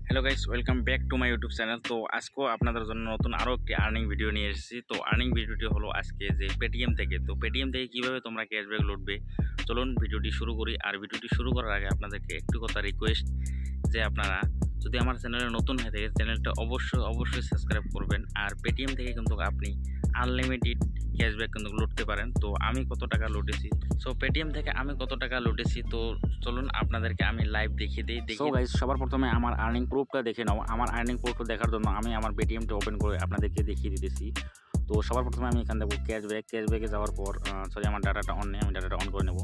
Hello guys, welcome back to my YouTube channel. তো আজকেও আপনাদের জন্য নতুন আরও একটি আর্নিং ভিডিও নিয়ে এসেছি। তো আর্নিং ভিডিওটি হলো আজকে যে পেটিএম থেকে কীভাবে তোমরা ক্যাশব্যাক লুটবে, চলুন ভিডিওটি শুরু করি। আর ভিডিওটি শুরু করার আগে আপনাদেরকে একটু কথা রিকোয়েস্ট যে আপনারা যদি আমার চ্যানেলে নতুন হয়ে থাকে চ্যানেলটা অবশ্যই সাবস্ক্রাইব করবেন। আর পেটিএম থেকে কিন্তু আপনি আনলিমিটেড ক্যাশব্যাক কিন্তু লুটতে পারেন। তো আমি কত টাকা লুটেছি, পেটিএম থেকে আমি কত টাকা লুটেছি, তো চলুন আপনাদেরকে আমি লাইভ দেখিয়ে দিই। গাইস, সবার প্রথমে আমার আর্নিং প্রুফটা দেখে নাও। আমার আর্নিং প্রুফটা দেখার জন্য আমি আমার পেটিএমটা ওপেন করে আপনাদেরকে দেখিয়ে দিতেছি। তো সবার প্রথমে আমি এখানে দেখবো ক্যাশব্যাকে যাওয়ার পর আমার ডাটাটা অন নেই, আমি ডাটাটা অন করে নেব।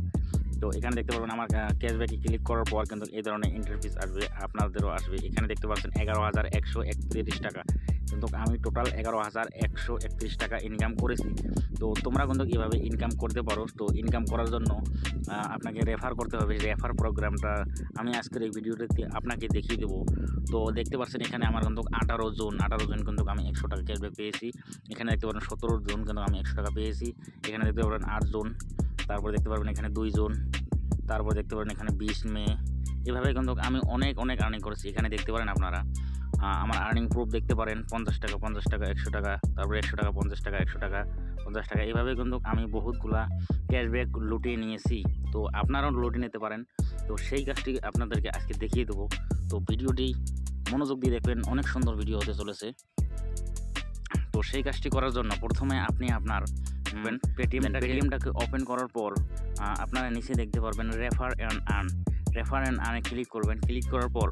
তো এখানে দেখতে পারবেন আমার ক্যাশব্যাকে ক্লিক করার পর কিন্তু এই ধরনের ইন্টারফেস আসবে, আপনাদেরও আসবে। এখানে দেখতে পাচ্ছেন 11,131 টাকা, কিন্তু আমি টোটাল 11,131 টাকা ইনকাম করেছি। তো তোমরা কিন্তু কীভাবে ইনকাম করতে পারো, তো ইনকাম করার জন্য আপনাকে রেফার করতে হবে। রেফার প্রোগ্রামটা আমি আজকের এই ভিডিওটিতে আপনাকে দেখিয়ে দেবো। তো দেখতে পাচ্ছেন এখানে আমার কিন্তু 18 জন কিন্তু আমি 100 টাকা ক্যাশব্যাক পেয়েছি। এখানে দেখতে পারেন 17 জন কিন্তু আমি 100 টাকা পেয়েছি। এখানে দেখতে পারেন 8 জন, তারপর দেখতে পারবেন এখানে 2 জন, তারপর দেখতে পারেন এখানে 20 মে। এভাবে কিন্তু আমি অনেক আর্নিং করেছি। এখানে দেখতে পারেন আপনারা আমার আর্নিং প্রুফ দেখতে পারেন 50 টাকা 100 টাকা, তারপরে 100 টাকা 50 টাকা, 100 টাকা 50 টাকা। এভাবে কিন্তু আমি বহুতগুলা ক্যাশব্যাক লুটিয়ে নিয়েছি। তো আপনারাও লুটিয়ে নিতে পারেন। তো সেই কাজটি আপনাদেরকে আজকে দেখিয়ে দেবো। তো ভিডিওটি মনোযোগ দিয়ে দেখবেন, অনেক সুন্দর ভিডিও হতে চলেছে। তো সেই কাজটি করার জন্য প্রথমে আপনি আপনার পেটিএমটাকে ওপেন করার পর আপনারা নিচে দেখতে পারবেন রেফার অ্যান্ড আর্নে ক্লিক করবেন। ক্লিক করার পর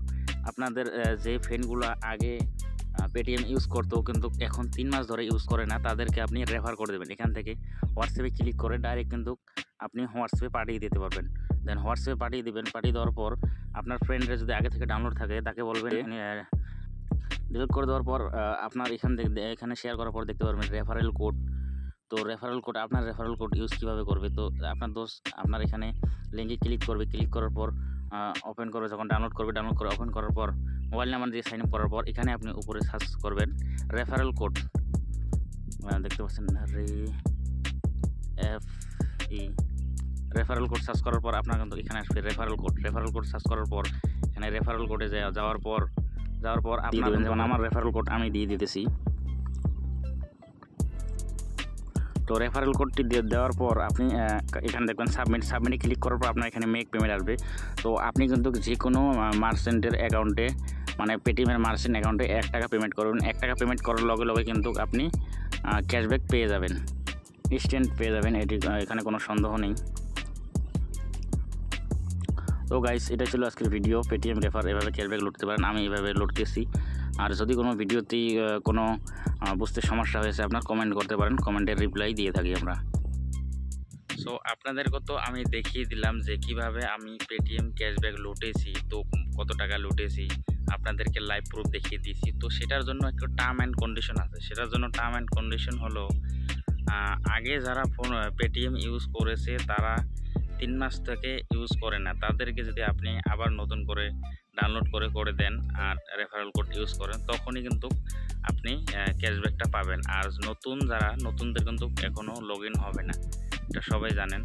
আপনাদের যে ফ্রেন্ডগুলো আগে পেটিএম ইউজ করতো কিন্তু এখন 3 মাস ধরে ইউজ করে না, তাদেরকে আপনি রেফার করে দেবেন। এখান থেকে হোয়াটসঅ্যাপে ক্লিক করে ডাইরেক্ট কিন্তু আপনি হোয়াটসঅ্যাপে পাঠিয়ে দিতে পারবেন। দেন হোয়াটসঅ্যাপে পাঠিয়ে দেবেন। পাঠিয়ে দেওয়ার পর আপনার ফ্রেন্ডরা যদি আগে থেকে ডাউনলোড থাকে তাকে বলবেন, ডিলিট করে দেওয়ার পর আপনার এখানে শেয়ার করার পর দেখতে পারবেন রেফারেল কোড। তো আপনার রেফারেল কোড ইউজ কীভাবে করবে, তো আপনার এখানে লিঙ্কে ক্লিক করবে। ক্লিক করার পর ওপেন করবে, যখন ডাউনলোড করে ওপেন করার পর মোবাইল নাম্বার দিয়ে সাইন আপ করার পর এখানে আপনি উপরে সার্চ করবেন রেফারেল কোড। দেখতে পাচ্ছেন রেফারেল কোড সার্চ করার পর আপনার কিন্তু এখানে আসবে রেফারেল কোড সার্চ করার পর এখানে রেফারেল কোডে যাওয়ার পর আপনি দেবেন। যেমন আমার রেফারেল কোড আমি দিয়ে দিতেছি। তো রেফারেল কোডটি দেওয়ার পর আপনি এখানে দেখবেন সাবমিটে ক্লিক করার পর আপনার এখানে মেক পেমেন্ট আসবে। তো আপনি কিন্তু যে কোনো মার্চেন্টের অ্যাকাউন্টে, মানে পেটিএমের মার্চেন্ট অ্যাকাউন্টে 1 টাকা পেমেন্ট করবেন। 1 টাকা পেমেন্ট করার লগে কিন্তু আপনি ক্যাশব্যাক পেয়ে যাবেন, ইনস্ট্যান্ট পেয়ে যাবেন। এখানে কোনো সন্দেহ নেই। তো গাইস, এটা ছিল আজকের ভিডিও। পেটিএম রেফার এভাবে ক্যাশব্যাক লুটতে পারেন, আমি এভাবে লুটতেছি। আর যদি কোনো ভিডিওতেই কোনো বুঝতে সমস্যা হয়েছে আপনার কমেন্ট করতে পারেন, কমেন্টের রিপ্লাই দিয়ে থাকি আমরা। আপনাদেরকে তো আমি দেখিয়ে দিলাম যে কিভাবে আমি পেটিএম ক্যাশব্যাক লুটেছি, তো কত টাকা লুটেছি আপনাদেরকে লাইভ প্রুফ দেখিয়ে দিয়েছি। তো সেটার জন্য একটু টার্ম অ্যান্ড কন্ডিশন আছে। সেটার জন্য টার্ম অ্যান্ড কন্ডিশন হলো আগে যারা পেটিএম ইউজ করেছে তারা 3 মাস থেকে ইউজ করে না, তাদেরকে যদি আপনি আবার নতুন করে ডাউনলোড করে দেন আর রেফারেল কোড ইউজ করেন, তখনই কিন্তু আপনি ক্যাশব্যাকটা পাবেন। আর নতুনদের কিন্তু এখনও লগ ইন হবে না, এটা সবাই জানেন।